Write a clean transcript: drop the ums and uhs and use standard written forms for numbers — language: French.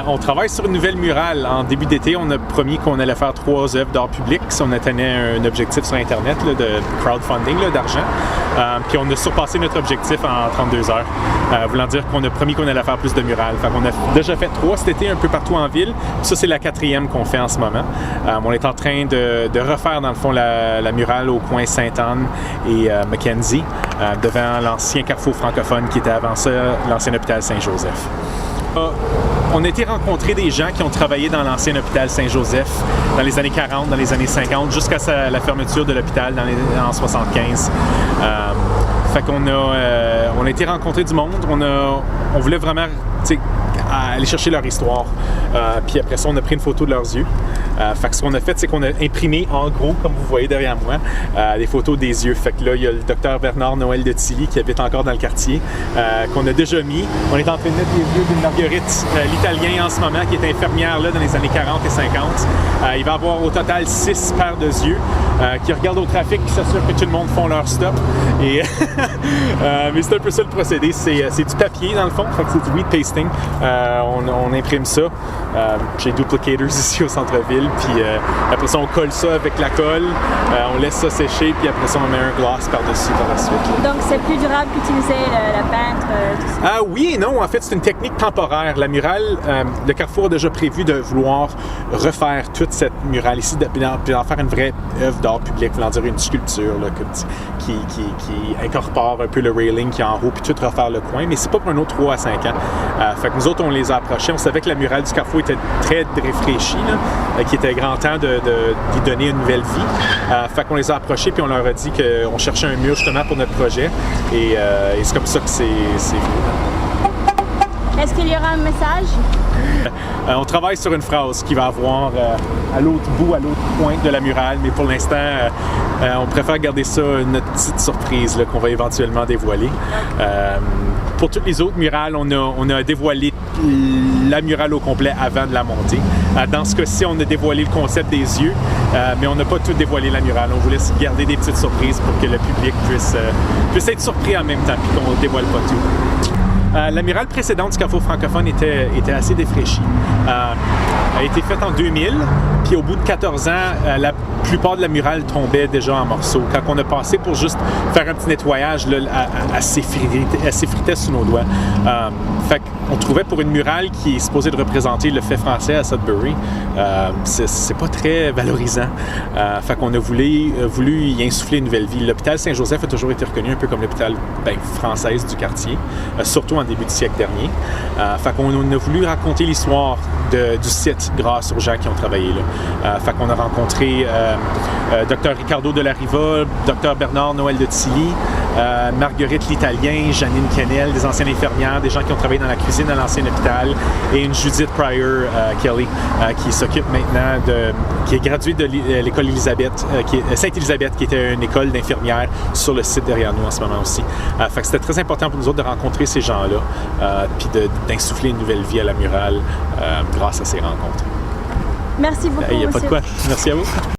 On travaille sur une nouvelle murale. En début d'été, on a promis qu'on allait faire 3 œuvres d'art public si on atteignait un objectif sur Internet là, de crowdfunding, là, d'argent. Puis on a surpassé notre objectif en 32 heures, voulant dire qu'on a promis qu'on allait faire plus de murales. Fait qu'on a déjà fait 3 cet été un peu partout en ville. Puis ça, c'est la 4e qu'on fait en ce moment. On est en train de refaire, dans le fond, la murale au coin Sainte-Anne et Mackenzie, devant l'ancien carrefour francophone qui était avant ça l'ancien hôpital Saint-Joseph. On a été rencontrer des gens qui ont travaillé dans l'ancien hôpital Saint-Joseph dans les années 40, dans les années 50, jusqu'à la fermeture de l'hôpital en 75. Fait qu'on a été rencontrer du monde. On voulait vraiment aller chercher leur histoire. Puis après ça, on a pris une photo de leurs yeux. Fait que ce qu'on a fait, c'est qu'on a imprimé en gros, comme vous voyez derrière moi, des photos des yeux. Fait que là, il y a le docteur Bernard Noël de Tilly qui habite encore dans le quartier, qu'on a déjà mis. On est en train de mettre les yeux d'une Marguerite, l'Italien en ce moment, qui est infirmière là, dans les années 40 et 50. Il va avoir au total 6 paires de yeux qui regardent au trafic, qui s'assurent que tout le monde font leur stop. Et mais c'est un peu ça le procédé. C'est du papier dans le fond, fait que c'est du wheat pasting. On imprime ça. J'ai Duplicators ici au centre-ville, puis après ça on colle ça avec la colle, on laisse ça sécher, puis après ça on met un gloss par-dessus par la suite. Donc c'est plus durable qu'utiliser la peintre, tout ça? Ah oui et non, en fait c'est une technique temporaire. La murale, le Carrefour a déjà prévu de vouloir refaire toute cette murale ici, puis d'en faire une vraie œuvre d'art public, voulant dire une sculpture là, qui incorpore un peu le railing qui est en haut, puis tout refaire le coin, mais c'est pas pour un autre 3 à 5 ans. Fait que nous autres on les a approchés, on savait que la murale du Carrefour était très réfléchie, qu'il était grand temps d'y donner une nouvelle vie. Fait qu'on les a approchés puis on leur a dit qu'on cherchait un mur justement pour notre projet et c'est comme ça que c'est venu. Est-ce qu'il y aura un message? On travaille sur une phrase qui va avoir à l'autre bout, à l'autre pointe de la murale, mais pour l'instant, on préfère garder ça notre petite surprise là, qu'on va éventuellement dévoiler. Pour toutes les autres murales, on a dévoilé la murale au complet avant de la monter. Dans ce cas-ci, on a dévoilé le concept des yeux, mais on n'a pas tout dévoilé la murale. On voulait garder des petites surprises pour que le public puisse être surpris en même temps, puis qu'on ne dévoile pas tout. La murale précédente du Carrefour francophone était assez défraîchie. Elle a été faite en 2000, puis au bout de 14 ans, la plupart de la murale tombait déjà en morceaux. Quand on a passé pour juste faire un petit nettoyage, là, elle s'effritait sous nos doigts. Fait qu'on trouvait pour une murale qui est supposée de représenter le fait français à Sudbury, c'est pas très valorisant. Fait qu'on a voulu y insuffler une nouvelle vie. L'hôpital Saint-Joseph a toujours été reconnu un peu comme l'hôpital française du quartier, surtout en début du siècle dernier. Fait qu'on a voulu raconter l'histoire du site grâce aux gens qui ont travaillé là. Fait qu'on a rencontré Dr Ricardo de la Riva, Dr Bernard Noël de Tilly, Marguerite l'Italien, Janine Kennel, des anciennes infirmières, des gens qui ont travaillé dans la cuisine à l'ancien hôpital, et une Judith Pryor Kelly qui s'occupe maintenant qui est graduée de l'école Élisabeth, Sainte-Élisabeth, qui était une école d'infirmières sur le site derrière nous en ce moment aussi. Fait que c'était très important pour nous autres de rencontrer ces gens-là, puis d'insuffler une nouvelle vie à la murale grâce à ces rencontres. Merci beaucoup. Il n'y a pas de quoi. Merci à vous.